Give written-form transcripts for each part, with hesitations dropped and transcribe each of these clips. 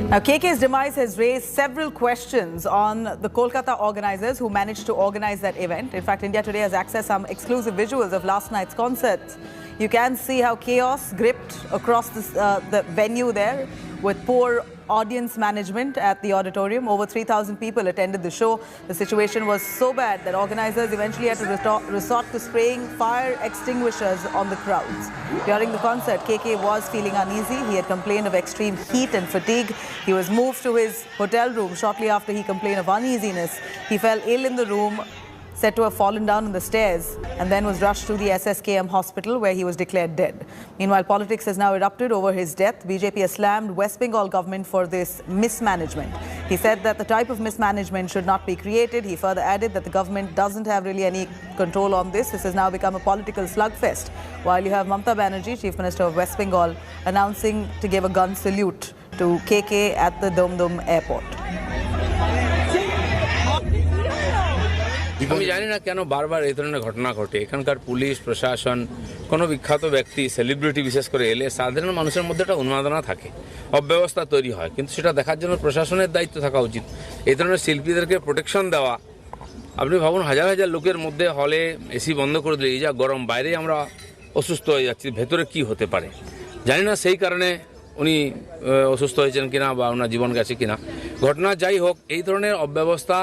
Now, KK's demise has raised several questions on the Kolkata organizers who managed to organize that event. In fact, India Today has accessed some exclusive visuals of last night's concerts. You can see how chaos gripped across the venue there, with poor audience management at the auditorium. Over 3,000 people attended the show. The situation was so bad that organizers eventually had to resort to spraying fire extinguishers on the crowds. During the concert, KK was feeling uneasy. He had complained of extreme heat and fatigue. He was moved to his hotel room shortly after he complained of uneasiness. He fell ill in the room, said to have fallen down on the stairs, and then was rushed to the SSKM hospital where he was declared dead. Meanwhile, politics has now erupted over his death. BJP has slammed West Bengal government for this mismanagement. He said that the type of mismanagement should not be created. He further added that the government doesn't have really any control on this. This has now become a political slugfest, while you have Mamata Banerjee, Chief Minister of West Bengal, announcing to give a gun salute to KK at the Dum airport. আমি জানি না কেন বারবার এই ধরনের ঘটনা ঘটে। এখানকার পুলিশ প্রশাসন কোনো বিখ্যাত ব্যক্তি সেলিব্রিটি বিশেষ করে এলে সাধারণ মানুষের মধ্যে একটা উন্মাদনা থাকে, অব্যবস্থা তৈরি হয়, কিন্তু সেটা দেখার জন্য প্রশাসনের দায়িত্ব থাকা উচিত। এই ধরনের শিল্পীদেরকে প্রোটেকশন দেওয়া, আপনি ভাবুন হাজার হাজার লোকের মধ্যে হলে এসি বন্ধ করে দিলে এই যা গরম, বাইরে আমরা অসুস্থ হয়ে যাচ্ছি, ভেতরে কি হতে পারে জানি না। সেই কারণে উনি অসুস্থ হয়েছেন কিনা বা ওনার জীবন গেছে কিনা, ঘটনা যাই হোক, এই ধরনের অব্যবস্থা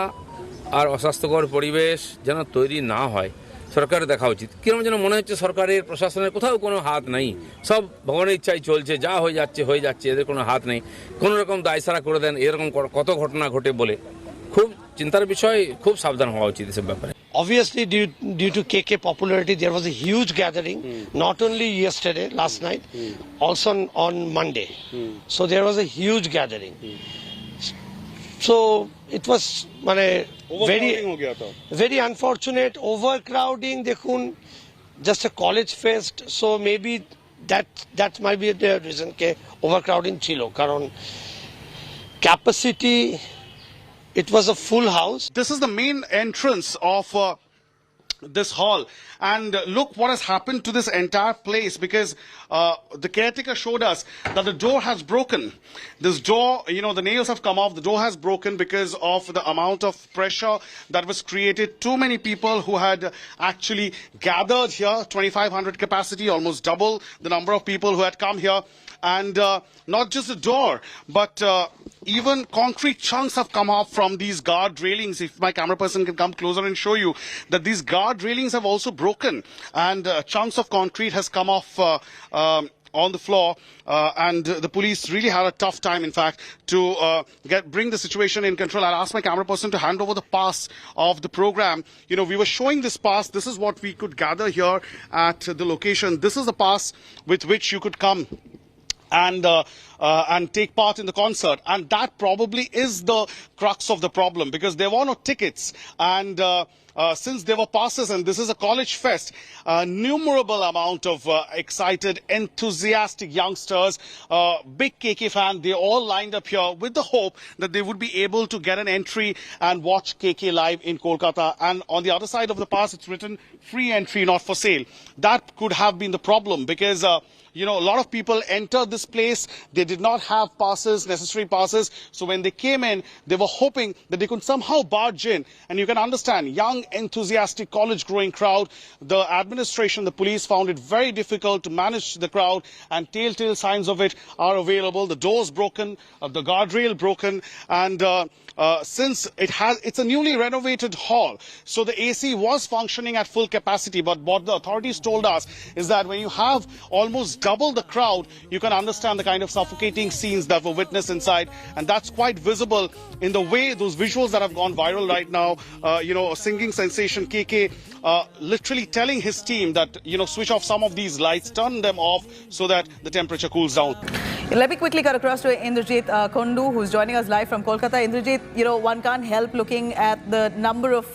আর অস্বাস্থ্যকর পরিবেশ যেন তৈরি না হয় সরকারের দেখা উচিত। কিরকম যেন মনে হচ্ছে সরকারের প্রশাসনের কোথাও কোনো হাত নেই, সব ভগবানের ইচ্ছায় চলছে, যা হয়ে যাচ্ছে, এদের কোনো হাত নেই। কোনো রকম দায়সারা করে দেন, এরকম কত ঘটনা ঘটে বলে খুব চিন্তার বিষয়, খুব সাবধান হওয়া উচিত এসব ব্যাপারে। Obviously, due to KK popularity, there was a huge gathering, not only yesterday, last night, also on Monday. So there was a huge gathering. So it was very unfortunate. Overcrowding, dekhun, just a college fest. So maybe that might be the reason ke overcrowding chilo. Karon capacity, it was a full house. This is the main entrance of this hall, and look what has happened to this entire place, because the caretaker showed us that the door has broken. This door, the nails have come off, the door has broken because of the amount of pressure that was created. Too many people who had actually gathered here, 2,500 capacity, almost double the number of people who had come here. And not just the door, but even concrete chunks have come off from these guard railings. If my camera person can come closer and show you that these guard railings have also broken, and chunks of concrete has come off on the floor, and the police really had a tough time, in fact, to bring the situation in control. I'll ask my camera person to hand over the pass of the program. We were showing this pass. This is what we could gather here at the location. This is the pass with which you could come and take part in the concert, and that probably is the crux of the problem, because there were no tickets, and since there were passes and this is a college fest, a numerable amount of excited, enthusiastic youngsters, big KK fan, they all lined up here with the hope that they would be able to get an entry and watch KK live in Kolkata. And on the other side of the pass, it's written free entry, not for sale. That could have been the problem, because a lot of people entered this place. They did not have passes, necessary passes. So when they came in, they were hoping that they could somehow barge in. And you can understand, young, enthusiastic, college-growing crowd. The administration, the police found it very difficult to manage the crowd, and telltale signs of it are available. The doors broken, the guardrail broken, and since it's a newly renovated hall, so the AC was functioning at full capacity. But what the authorities told us is that when you have almost double the crowd, you can understand the kind of suffocating scenes that were witnessed inside, and that's quite visible in the way those visuals that have gone viral right now. A singing sensation KK literally telling his team that switch off some of these lights, turn them off so that the temperature cools down. Let me quickly cut across to Indrajit Kondu, who's joining us live from Kolkata. Indrajit, one can't help looking at the number of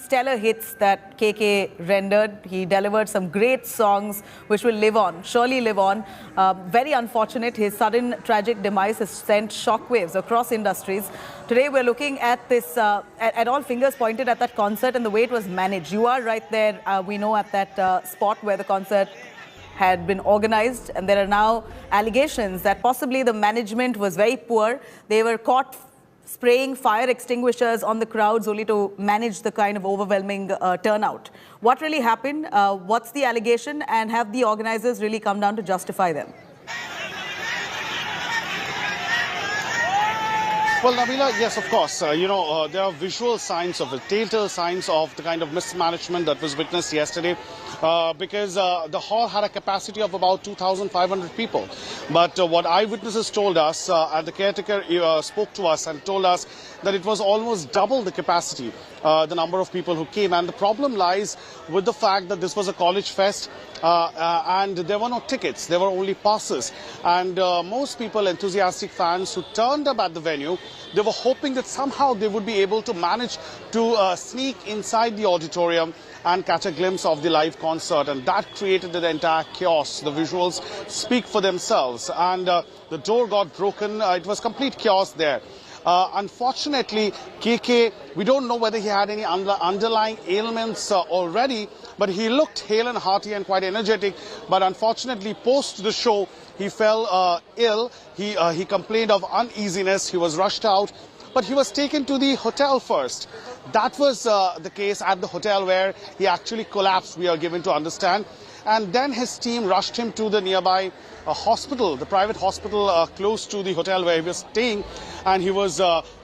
stellar hits that KK rendered. He delivered some great songs which will live on, surely live on. Very unfortunate, his sudden tragic demise has sent shockwaves across industries. Today we're looking at this, at all fingers pointed at that concert and the way it was managed. You are right there, we know, at that spot where the concert had been organized, and there are now allegations that possibly the management was very poor. They were caught spraying fire extinguishers on the crowds only to manage the kind of overwhelming turnout. What really happened? What's the allegation, and have the organizers really come down to justify them? Well, Nabila, yes, of course. There are visual signs of it, telltale signs of the kind of mismanagement that was witnessed yesterday because the hall had a capacity of about 2,500 people. But what eyewitnesses told us, and the caretaker spoke to us and told us that it was almost double the capacity, the number of people who came. And the problem lies with the fact that this was a college fest and there were no tickets, there were only passes. And most people, enthusiastic fans who turned up at the venue, they were hoping that somehow they would be able to manage to sneak inside the auditorium and catch a glimpse of the live concert, and that created the entire chaos. The visuals speak for themselves, and the door got broken. It was complete chaos there. Unfortunately, KK, we don't know whether he had any underlying ailments already, but he looked hale and hearty and quite energetic. But unfortunately, post the show, he fell ill. He complained of uneasiness. He was rushed out, but he was taken to the hotel first. That was the case at the hotel where he actually collapsed, we are given to understand. And then his team rushed him to the nearby hospital, the private hospital close to the hotel where he was staying, and he was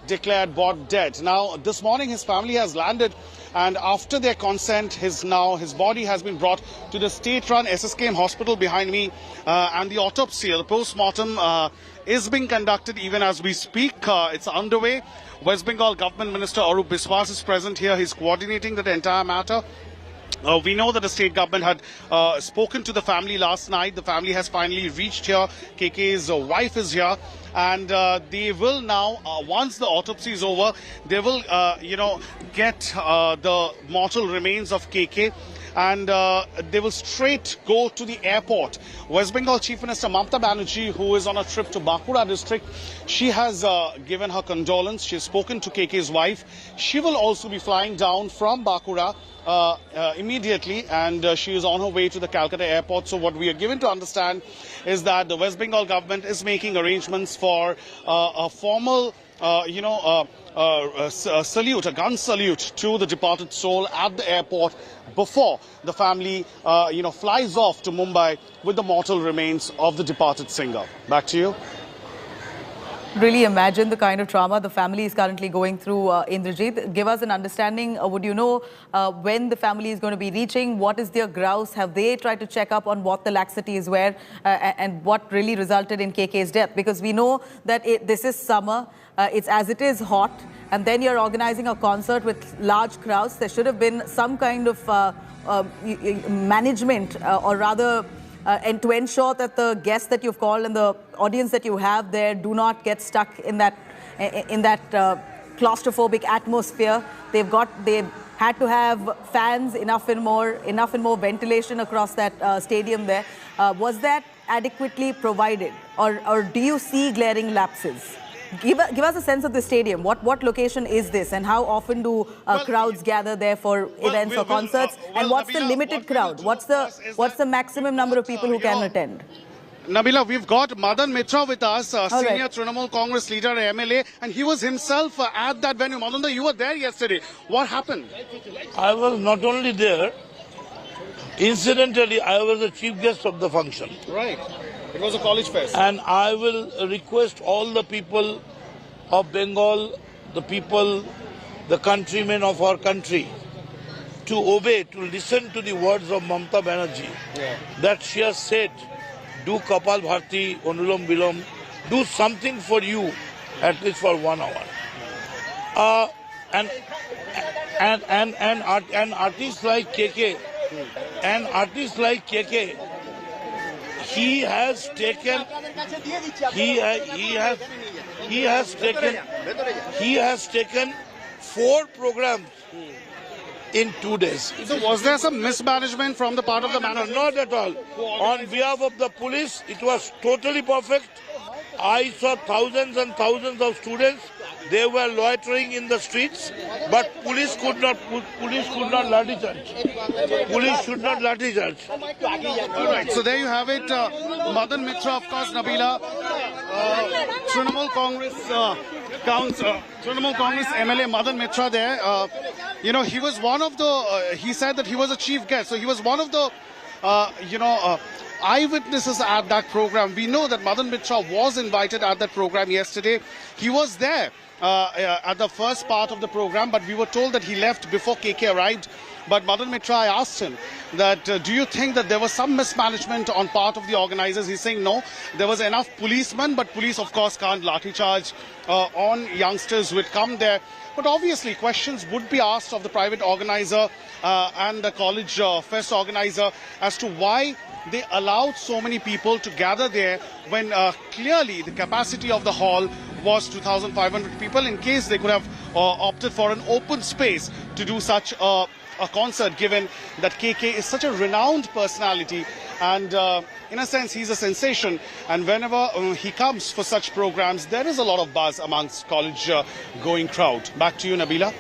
declared brought dead. Now, this morning his family has landed, and after their consent, his body has been brought to the state-run SSKM hospital behind me, and the autopsy, the post-mortem, is being conducted even as we speak. It's underway. West Bengal Government Minister Arup Biswas is present here. He's coordinating the entire matter. We know that the state government had spoken to the family last night. The family has finally reached here. KK's wife is here. And they will now, once the autopsy is over, they will, get the mortal remains of KK. And they will straight go to the airport. West Bengal Chief Minister Mamata Banerjee, who is on a trip to Bankura district, she has given her condolence. She has spoken to KK's wife. She will also be flying down from Bankura immediately, and she is on her way to the Calcutta airport. So what we are given to understand is that the West Bengal government is making arrangements for a formal salute, a gun salute to the departed soul at the airport before the family, flies off to Mumbai with the mortal remains of the departed singer. Back to you. Really imagine the kind of trauma the family is currently going through, Indrajit. Give us an understanding. Would you know when the family is going to be reaching? What is their grouse? Have they tried to check up on what the laxities were and what really resulted in KK's death? Because we know that this is summer. It's as it is hot. And then you're organizing a concert with large crowds. There should have been some kind of management or rather and to ensure that the guests that you've called and the audience that you have there do not get stuck in that claustrophobic atmosphere. They've had to have fans, enough and more ventilation across that stadium there. Was that adequately provided, or do you see glaring lapses? Give us a sense of the stadium. What location is this, and how often do crowds gather there for events or concerts? And what's the limited crowd? What's the maximum number of people who can attend? Nabila, we've got Madan Mitra with us, senior Trinamool Congress leader, MLA, and he was himself at that venue. Madan, you were there yesterday. What happened? I was not only there, incidentally, I was the chief guest of the function. Right. It was a college fest. And I will request all the people of Bengal, the countrymen of our country, to obey, to listen to the words of Mamata Banerjee. Yeah. That she has said, do Kapal Bharti, Anulom Bilom, do something for you, at least for 1 hour. And artists like KK, he has taken 4 programs in 2 days. So was there some mismanagement from the part of the manager? Not at all. On behalf of the police, it was totally perfect. I saw thousands and thousands of students They were loitering in the streets, but police could not lathi charge. Police should not lathi charge. All right, so there you have it. Madan Mitra, of course, Nabila, Trinamool Congress MLA Madan Mitra there. He was one of the, he said that he was a chief guest. So he was one of the, eyewitnesses at that program. We know that Madan Mitra was invited at that program yesterday. He was there at the first part of the program, but we were told that he left before KK arrived. But Madan Mitra, I asked him that, do you think that there was some mismanagement on part of the organizers? He's saying no, there was enough policemen, but police of course can't lathi charge on youngsters who had come there. But obviously questions would be asked of the private organizer and the college fest organizer as to why they allowed so many people to gather there when clearly the capacity of the hall was 2,500 people, in case they could have opted for an open space to do such a concert, given that KK is such a renowned personality and in a sense he's a sensation, and whenever he comes for such programs there is a lot of buzz amongst college going crowd. Back to you, Nabila.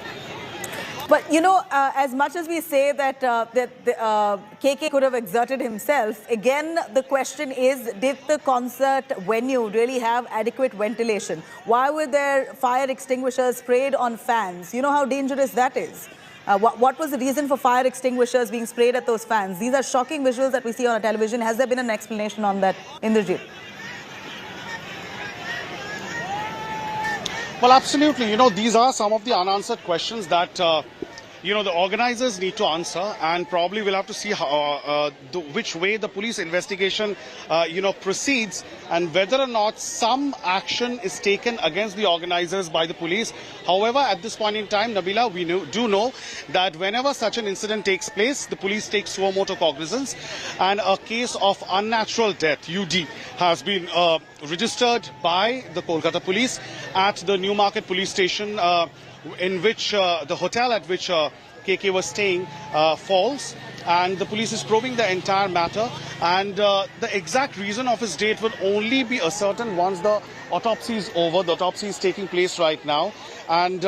But as much as we say that KK could have exerted himself, again the question is, did the concert venue really have adequate ventilation? Why were there fire extinguishers sprayed on fans? You know how dangerous that is. What was the reason for fire extinguishers being sprayed at those fans? These are shocking visuals that we see on a television. Has there been an explanation on that, Indrajit? Well, absolutely. These are some of the unanswered questions that, the organizers need to answer, and probably we'll have to see how, which way the police investigation, proceeds, and whether or not some action is taken against the organizers by the police. However, at this point in time, Nabila, we do know that whenever such an incident takes place, the police take suo motu cognizance, and a case of unnatural death, UD, has been registered by the Kolkata police at the Newmarket police station, in which the hotel at which KK was staying falls, and the police is probing the entire matter, and the exact reason of his death will only be ascertained once the autopsy is over. The autopsy is taking place right now, and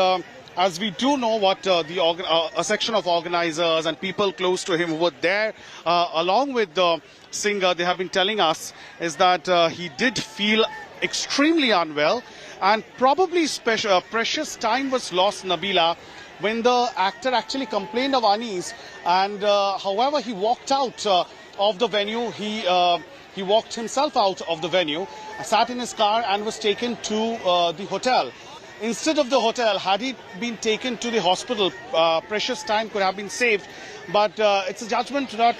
as we do know what a section of organizers and people close to him who were there along with the singer, they have been telling us, is that he did feel extremely unwell, and probably precious time was lost, Nabila, when the actor actually complained of unease, and however he walked out of the venue. He walked himself out of the venue, sat in his car and was taken to the hotel. Instead of the hotel, had he been taken to the hospital, precious time could have been saved. But it's a judgment that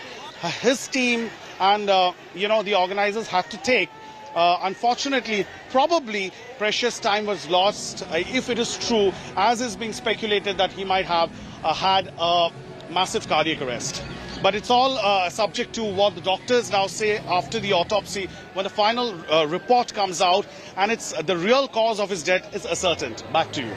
his team and the organizers had to take. Unfortunately, probably precious time was lost, if it is true, as is being speculated, that he might have had a massive cardiac arrest. But it's all subject to what the doctors now say after the autopsy, when the final report comes out and it's the real cause of his death is ascertained. Back to you.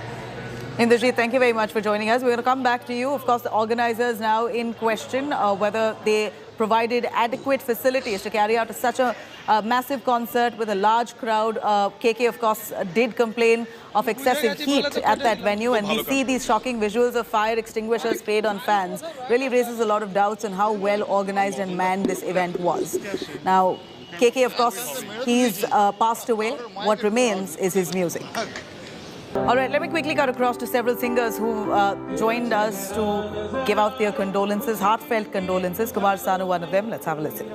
Indrajit, thank you very much for joining us. We're going to come back to you. Of course, the organizers now in question, whether they provided adequate facilities to carry out such a massive concert with a large crowd. KK, of course, did complain of excessive heat at that venue, and we see these shocking visuals of fire extinguishers sprayed on fans. Really raises a lot of doubts on how well organized and manned this event was. Now, KK, of course, he's passed away. What remains is his music. All right, let me quickly cut across to several singers who joined us to give out their condolences, heartfelt condolences. Kumar Sanu, one of them. Let's have a listen.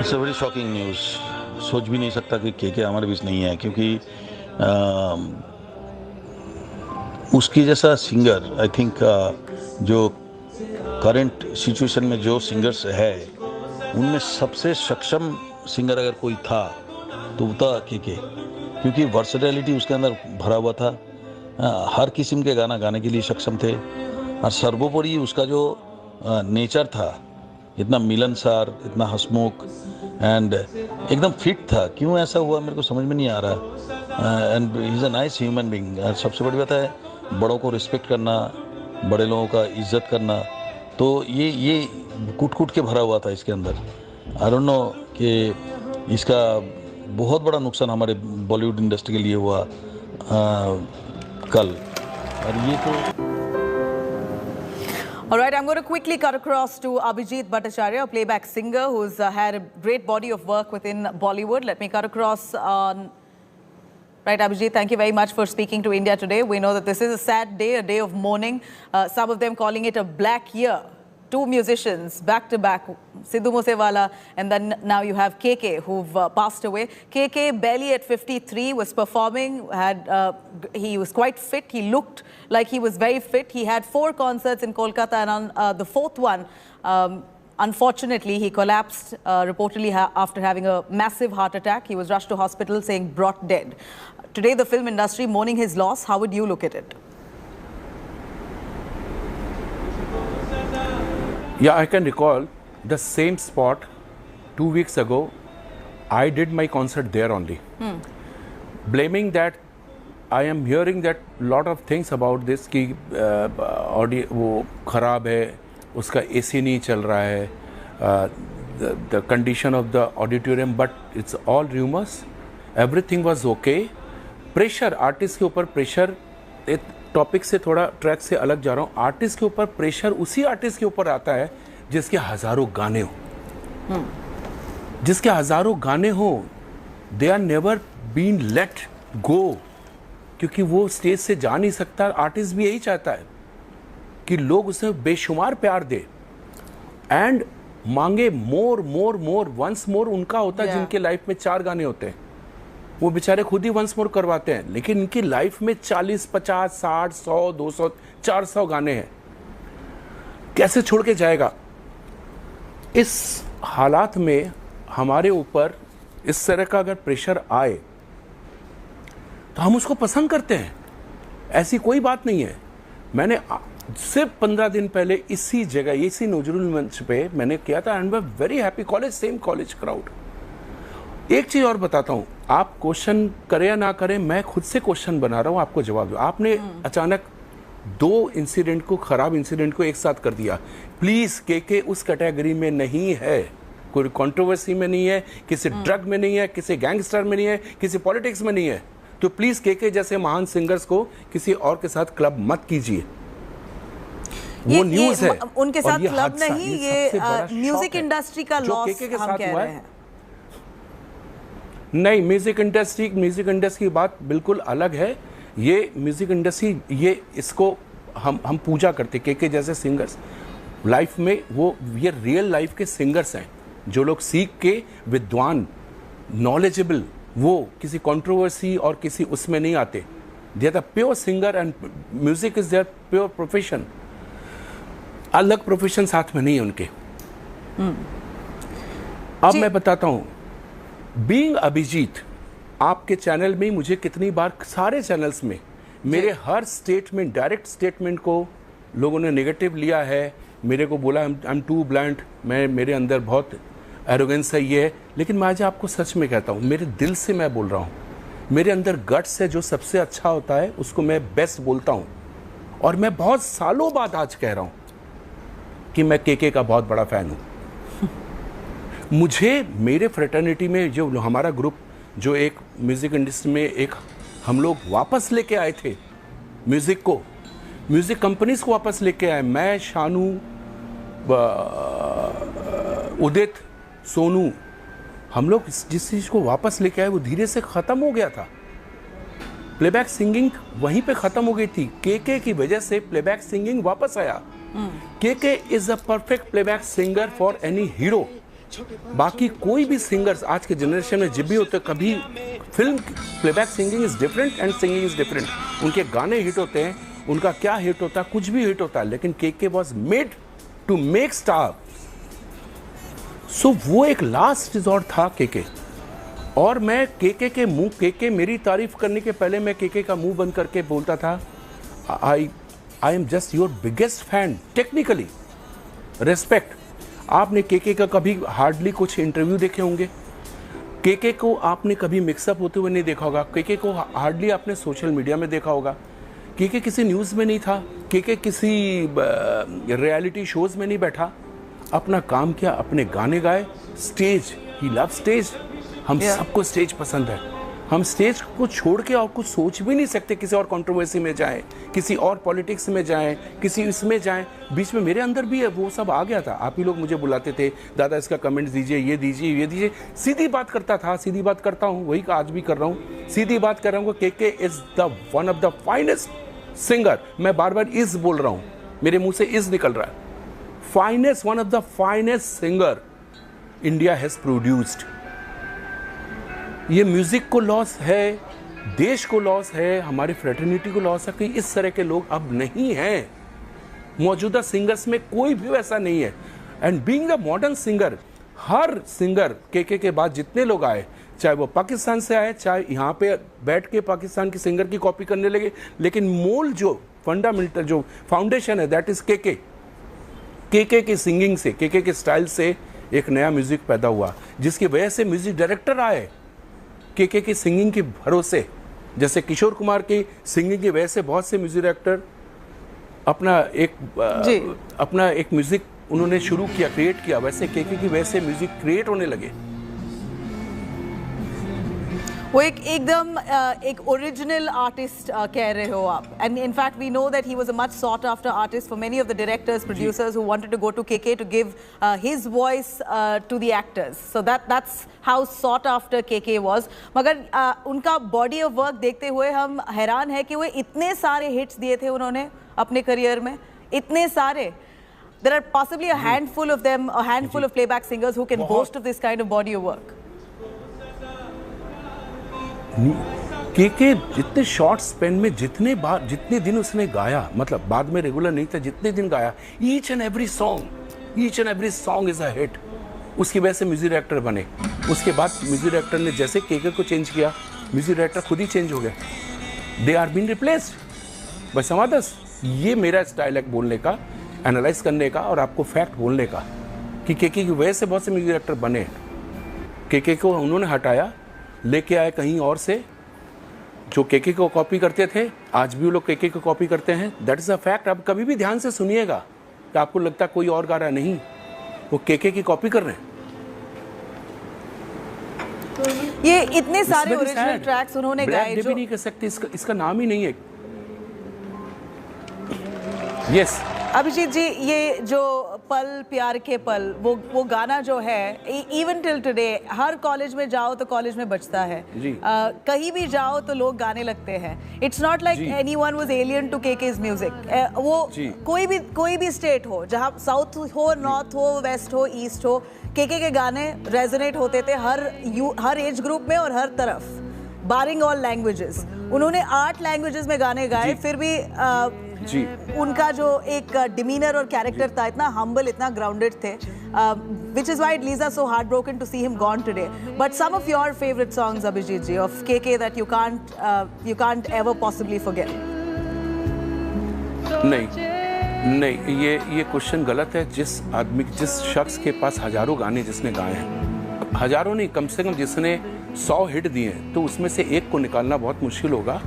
It's a very shocking news. सोच भी नहीं सकता कि केके हमारे बीच नहीं है, क्योंकि उसकी जैसा सिंगर, आई थिंक जो करंट सिचुएशन में जो सिंगर्स है, उनमें सबसे सक्षम सिंगर अगर कोई था तो वो था केके, क्योंकि वर्सेटिलिटी उसके अंदर भरा हुआ था। हर किस्म के गाना गाने के लिए सक्षम थे, और सर्वोपरि उसका जो नेचर था, इतना मिलनसार, इतना हंसमुख एंड एकदम फिट था। क्यों ऐसा हुआ मेरे को समझ में नहीं आ रहा। And he is a nice human being. सबसे बड़ी बात है बड़ों को रिस्पेक्ट करना, बड़े लोगों का इज्जत करना, तो ये कूट कूट के भरा हुआ था इसके अंदर। आई डोंट नो कि इसका बहुत बड़ा नुकसान हमारे बॉलीवुड इंडस्ट्री के लिए हुआ कल। और ये तो All right, I'm going to quickly cut across to Abhijeet Bhattacharya, a playback singer who's had a great body of work within Bollywood. Let me cut across on... Right, Abhijeet, thank you very much for speaking to India today. We know that this is a sad day, a day of mourning. Some of them calling it a black year. Two musicians back to back, Sidhu Moosewala, and then now you have KK, who've passed away. KK, barely at 53, was performing. He was quite fit. He looked like he was very fit. He had 4 concerts in Kolkata, and on the 4th one, unfortunately, he collapsed reportedly after having a massive heart attack. He was rushed to hospital, saying brought dead. Today, the film industry mourning his loss. How would you look at it? Yeah, I can recall the same spot 2 weeks ago. I did my concert there only. Blaming that, I am hearing that lot of things about this कि audio वो ख़राब है, उसका AC नहीं चल रहा है, the condition of the auditorium, but it's all rumors. Everything was okay. Pressure, artist के ऊपर pressure, टॉपिक से थोड़ा ट्रैक से अलग जा रहा हूँ। आर्टिस्ट के ऊपर प्रेशर उसी आर्टिस्ट के ऊपर आता है जिसके हजारों गाने हो, जिसके हजारों गाने हो। They are never been let go, क्योंकि वो स्टेज से जा नहीं सकता। आर्टिस्ट भी यही चाहता है कि लोग उसे बेशुमार प्यार दे एंड मांगे मोर मोर मोर, वंस मोर उनका होता है जिनके लाइफ में 4 गाने होते हैं, वो बेचारे खुद ही वंस मोर करवाते हैं। लेकिन इनकी लाइफ में 40, 50, 60, 100, 200, 400 गाने हैं, कैसे छोड़ के जाएगा? इस हालात में हमारे ऊपर इस तरह का अगर प्रेशर आए तो हम उसको पसंद करते हैं, ऐसी कोई बात नहीं है। मैंने सिर्फ 15 दिन पहले इसी जगह, इसी नजरुल मंच पे मैंने किया था and I am very happy. College, same college crowd. एक चीज और बताता हूं, आप क्वेश्चन करें या ना करें, मैं खुद से क्वेश्चन बना रहा हूं, आपको जवाब दो। आपने अचानक 2 इंसिडेंट को, खराब इंसिडेंट को एक साथ कर दिया। प्लीज केके उस कैटेगरी में नहीं है, कोई कंट्रोवर्सी में नहीं है, किसी ड्रग में नहीं है, किसी गैंगस्टर में नहीं है, किसी पॉलिटिक्स में नहीं है। तो प्लीज केके जैसे महान सिंगर्स को किसी और के साथ क्लब मत कीजिए। वो न्यूज है, उनके साथ क्लब नहीं, ये म्यूजिक इंडस्ट्री का लॉस हम कह रहे हैं। नहीं, म्यूजिक इंडस्ट्री की बात बिल्कुल अलग है। ये म्यूजिक इंडस्ट्री, ये इसको हम पूजा करते। केके जैसे सिंगर्स लाइफ में, वो ये रियल लाइफ के सिंगर्स हैं, जो लोग सीख के विद्वान, नॉलेजेबल, वो किसी कंट्रोवर्सी और किसी उसमें नहीं आते। They are the pure singer and music is their pure profession. अलग प्रोफेशन साथ में नहीं है उनके। अब मैं बताता हूं, बीइंग अभिजीत, आपके चैनल में मुझे कितनी बार, सारे चैनल्स में मेरे हर स्टेटमेंट, डायरेक्ट स्टेटमेंट को लोगों ने नेगेटिव लिया है। मेरे को बोला आई एम टू ब्लंट, मेरे अंदर बहुत एरोगेंस है, ये है। लेकिन मैं आज आपको सच में कहता हूँ, मेरे दिल से मैं बोल रहा हूँ, मेरे अंदर गट्स है, जो सबसे अच्छा होता है उसको मैं बेस्ट बोलता हूँ। और मैं बहुत सालों बाद आज कह रहा हूँ कि मैं केके का बहुत बड़ा फैन हूँ। मुझे मेरे फ्रेटर्निटी में जो हमारा ग्रुप, जो एक म्यूज़िक इंडस्ट्री में एक हम लोग वापस लेके आए थे म्यूज़िक को, म्यूज़िक कंपनीज को वापस लेके आए, मैं, शानू, उदित, सोनू, हम लोग जिस चीज़ को वापस लेके आए वो धीरे से ख़त्म हो गया था। प्लेबैक सिंगिंग वहीं पे ख़त्म हो गई थी। केके की वजह से प्लेबैक सिंगिंग वापस आया। KK is a perfect playback singer for any hero. बाकी कोई भी सिंगर्स आज के जनरेशन में जब भी होते, कभी film playback singing is different and singing is different. उनके गाने हिट होते हैं, उनका क्या हिट होता है, कुछ भी हिट होता है, लेकिन KK was made to make star. सो वो एक लास्ट रिजॉर्ट था केके। और मैं केके के मुंह, केके मेरी तारीफ करने के पहले मैं केके का मुंह बंद करके बोलता था, I am just your biggest fan, technically respect. आपने केके का कभी हार्डली कुछ इंटरव्यू देखे होंगे, केके को आपने कभी मिक्सअप होते हुए नहीं देखा होगा, केके को हार्डली आपने सोशल मीडिया में देखा होगा। केके किसी न्यूज़ में नहीं था, केके किसी रियलिटी शोज़ में नहीं बैठा, अपना काम किया, अपने गाने गाए, स्टेज, ही लव स्टेज। हम सबको स्टेज पसंद है, हम स्टेज को छोड़ के और कुछ सोच भी नहीं सकते, किसी और कंट्रोवर्सी में जाएं, किसी और पॉलिटिक्स में जाएं, किसी इसमें जाएं। बीच में मेरे अंदर भी है वो सब आ गया था। आप ही लोग मुझे बुलाते थे, दादा इसका कमेंट्स दीजिए, ये दीजिए, ये दीजिए। सीधी बात करता था, सीधी बात करता हूँ, वही आज भी कर रहा हूँ, सीधी बात कर रहा हूँ। KK is the one of the finest singer. मैं बार बार इज बोल रहा हूँ, मेरे मुंह से इज निकल रहा है। Finest, one of the finest singer India has produced. ये म्यूजिक को लॉस है, देश को लॉस है, हमारी फ्रेटर्निटी को लॉस है कि इस तरह के लोग अब नहीं हैं। मौजूदा सिंगर्स में कोई भी वैसा नहीं है। And being the modern singer, her singer के बाद जितने लोग आए, चाहे वो पाकिस्तान से आए, चाहे यहाँ पे बैठ के पाकिस्तान के सिंगर की कॉपी करने लगे, लेकिन मूल जो फंडामेंटल जो फाउंडेशन है दैट इज केके की सिंगिंग से, केके के स्टाइल से एक नया म्यूजिक पैदा हुआ, जिसकी वजह से म्यूजिक डायरेक्टर आए केके की सिंगिंग के भरोसे। जैसे किशोर कुमार की सिंगिंग की वजह से बहुत से म्यूजिक डायरेक्टर अपना एक म्यूजिक उन्होंने शुरू किया, क्रिएट किया, वैसे केके की वजह से म्यूजिक क्रिएट होने लगे। वो एकदम एक ओरिजिनल आर्टिस्ट कह रहे हो आप, and in fact we know that he was a much sought after artist for many of the directors, producers who wanted to go to KK to give his voice to the actors. So that's how sought after KK was. मगर उनका body of work देखते हुए हम हैरान है कि वो इतने सारे hits दिए थे उन्होंने अपने करियर में, इतने सारे। There are possibly a handful of them, a handful of playback singers who can boast of this kind of body of work. KK जितने शॉर्ट स्पेन में जितने दिन उसने गाया, मतलब बाद में रेगुलर नहीं था, जितने दिन गाया, each and every song is a hit. उसकी वजह से म्यूजिक डायरेक्टर बने। उसके बाद म्यूजिक डायरेक्टर ने जैसे केके को चेंज किया, म्यूजिक डायरेक्टर खुद ही चेंज हो गए। They are been replaced by some others. ये मेरा स्टाइल है बोलने का, एनालाइज करने का और आपको फैक्ट बोलने का कि केके की वजह से बहुत से म्यूजिक डायरेक्टर बने। केके को उन्होंने हटाया, लेके आए कहीं और से, जो केके को कॉपी करते थे, आज भी वो लोग केके को कॉपी करते हैं। That is a fact. आप कभी भी ध्यान से सुनिएगा तो आपको लगता है कोई और गा रहा है, नहीं, वो केके की कॉपी कर रहे हैं। ये इतने सारे ओरिजिनल ट्रैक्स उन्होंने गाए जो भी नहीं कर सकते, इसका नाम ही नहीं है। यस अभिजीत जी, ये जो पल प्यार के पल, वो गाना जो है, इवन टिल टुडे हर कॉलेज में जाओ तो कॉलेज में बजता है, कहीं भी जाओ तो लोग गाने लगते हैं। It's not like anyone was alien to KK's music. वो कोई भी स्टेट हो, जहाँ साउथ हो, नॉर्थ हो, वेस्ट हो, ईस्ट हो, केके के गाने रेजोनेट होते थे हर एज ग्रुप में और हर तरफ, बारिंग ऑल लैंग्वेजेस। उन्होंने 8 लैंग्वेजेस में गाने गाए, फिर भी उनका जो एक डिमीनर और कैरेक्टर था, इतना हम्बल, इतना ग्राउंडेड थे, which is why it leaves us so heartbroken to see him gone today. But some of your favorite songs, Abhijeet ji, of KK that you can't ever possibly forget. नहीं, ये question गलत है। जिस शख्स के पास हजारों गाने जिसने गाए हैं, हजारों नहीं, कम से कम जिसने 100 हिट दिए हैं, तो उसमें से एक को निकालना बहुत मुश्किल होगा।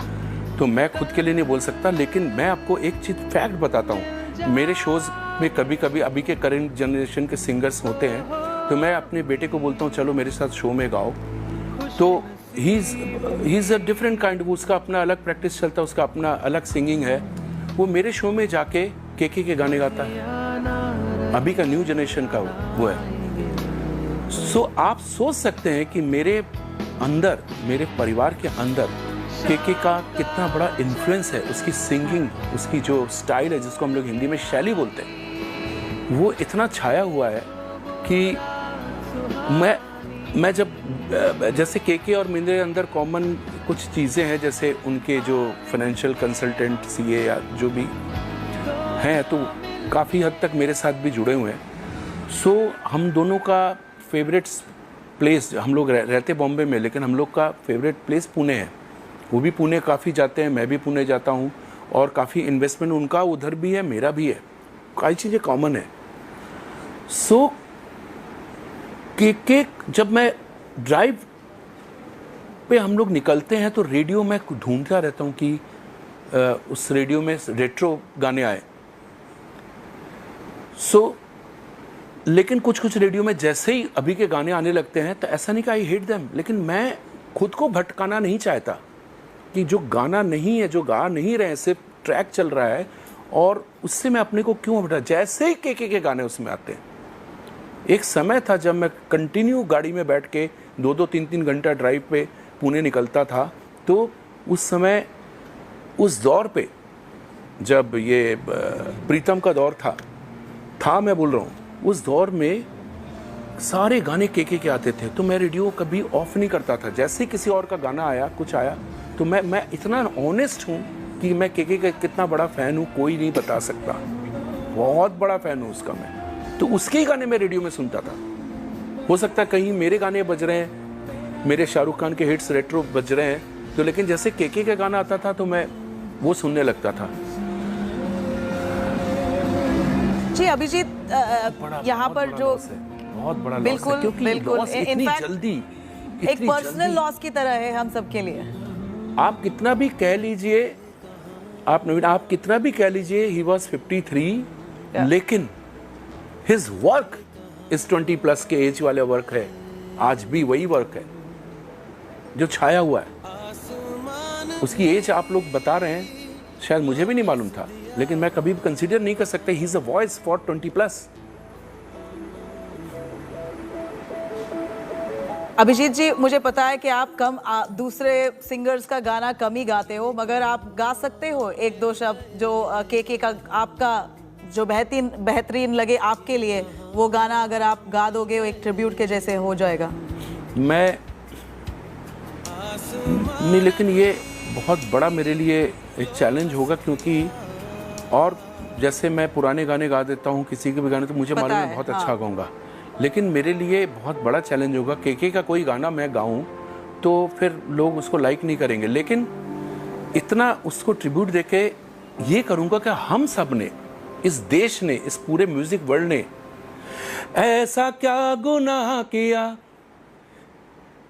तो मैं खुद के लिए नहीं बोल सकता, लेकिन मैं आपको एक चीज़ फैक्ट बताता हूँ। मेरे शोज़ में कभी कभी अभी के करंट जनरेशन के सिंगर्स होते हैं, तो मैं अपने बेटे को बोलता हूँ चलो मेरे साथ शो में गाओ, तो he is a different kind. उसका अपना अलग प्रैक्टिस चलता है, उसका अपना अलग सिंगिंग है। वो मेरे शो में जाके केके के गाने गाता है, अभी का न्यू जनरेशन का वो है। सो आप सोच सकते हैं कि मेरे अंदर, मेरे परिवार के अंदर केके का कितना बड़ा इन्फ्लुएंस है। उसकी सिंगिंग, उसकी जो स्टाइल है, जिसको हम लोग हिंदी में शैली बोलते हैं, वो इतना छाया हुआ है कि मैं जब जैसे केके और मेरे अंदर कॉमन कुछ चीज़ें हैं, जैसे उनके जो फाइनेंशियल कंसल्टेंट, सीए या जो भी हैं, तो काफ़ी हद तक मेरे साथ भी जुड़े हुए हैं। सो हम दोनों का फेवरेट प्लेस, हम लोग रहते बॉम्बे में, लेकिन हम लोग का फेवरेट प्लेस पुणे है। वो भी पुणे काफ़ी जाते हैं, मैं भी पुणे जाता हूँ, और काफ़ी इन्वेस्टमेंट उनका उधर भी है, मेरा भी है, कई चीज़ें कॉमन है। सो केके, जब मैं ड्राइव पे हम लोग निकलते हैं तो रेडियो में ढूंढता रहता हूँ कि उस रेडियो में रेट्रो गाने आए। सो लेकिन कुछ कुछ रेडियो में जैसे ही अभी के गाने आने लगते हैं तो ऐसा नहीं कि आई हेट देम, लेकिन मैं खुद को भटकाना नहीं चाहता कि जो गाना नहीं है, जो गा नहीं रहे हैं, सिर्फ ट्रैक चल रहा है और उससे मैं अपने को क्यों भटका। जैसे ही के गाने उसमें आते हैं, एक समय था जब मैं कंटिन्यू गाड़ी में बैठ के 2-2 3-3 घंटा ड्राइव पे पुणे निकलता था, तो उस समय उस दौर पे जब ये प्रीतम का दौर था मैं बोल रहा हूँ, उस दौर में सारे गाने के आते थे, तो मैं रेडियो कभी ऑफ नहीं करता था। जैसे ही किसी और का गाना आया, कुछ आया, तो मैं इतना ऑनेस्ट हूँ कि मैं के का कितना बड़ा फ़ैन हूँ कोई नहीं बता सकता। बहुत बड़ा फ़ैन हूँ उसका मैं, तो उसके ही गाने मैं रेडियो में सुनता था। हो सकता है कहीं मेरे गाने बज रहे हैं, मेरे शाहरुख खान के हिट्स रेट्रो बज रहे हैं, तो लेकिन जैसे के का गाना आता था तो मैं वो सुनने लगता था। जी अभिजीत, यहाँ पर जो बहुत बड़ा बिल्कुल बिल्कुल इनफैक्ट जल्दी एक पर्सनल लॉस की तरह है हम सबके लिए। आप कितना भी कह लीजिए, आप कितना भी कह लीजिए ही वॉज 53, लेकिन हिज वर्क इस 20+ के एज वाले वर्क है, आज भी वही वर्क है जो छाया हुआ है। उसकी एज आप लोग बता रहे हैं, शायद मुझे भी नहीं मालूम था, लेकिन मैं कभी भी कंसीडर नहीं कर सकता he is a voice for 20+। Abhijeet ji, मुझे पता है कि आप दूसरे सिंगर्स का गाना कम ही गाते हो, मगर आप गा सकते हो एक दो शब्द जो के का आपका जो बेहतरीन लगे आपके लिए, वो गाना अगर आप गा दोगे वो एक ट्रिब्यूट के जैसे हो जाएगा। मैं नहीं, लेकिन ये बहुत बड़ा मेरे लिए एक चैलेंज होगा, क्योंकि और जैसे मैं पुराने गाने गा देता हूँ किसी के भी गाने, तो मुझे मालूम है बहुत अच्छा गाऊंगा, लेकिन मेरे लिए बहुत बड़ा चैलेंज होगा के का कोई गाना मैं गाऊं तो फिर लोग उसको लाइक नहीं करेंगे, लेकिन इतना उसको ट्रिब्यूट देके ये करूंगा कि हम सब ने, इस देश ने, इस पूरे म्यूजिक वर्ल्ड ने ऐसा क्या गुनाह किया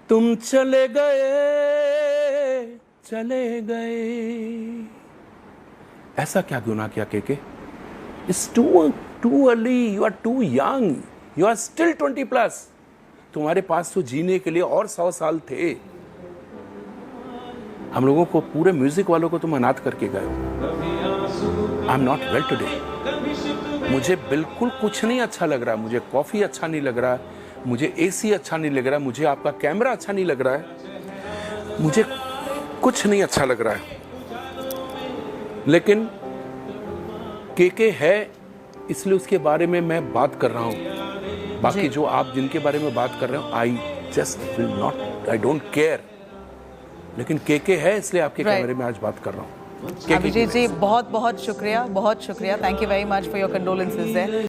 तुम चले गए, ऐसा क्या गुनाह किया के it's too early, you are too young, you are still 20+। तुम्हारे पास तो जीने के लिए और 100 साल थे। हम लोगों को, पूरे म्यूजिक वालों को तुम अनाथ करके गए हो। I am not well today. मुझे बिल्कुल कुछ नहीं अच्छा लग रहा है, मुझे कॉफी अच्छा नहीं लग रहा है, मुझे एसी अच्छा नहीं लग रहा है, मुझे आपका कैमरा अच्छा नहीं लग रहा है, मुझे कुछ नहीं अच्छा लग रहा है, लेकिन के है इसलिए उसके बारे में मैं बात कर रहा हूँ। बाकी जो आप जिनके बारे में बात कर रहे हो, I just will not, I don't care, लेकिन के है इसलिए आपके कैमरे में आज बात कर रहा हूँ। अभिजीत जी, बहुत बहुत शुक्रिया, बहुत शुक्रिया। Thank you very much for your condolences.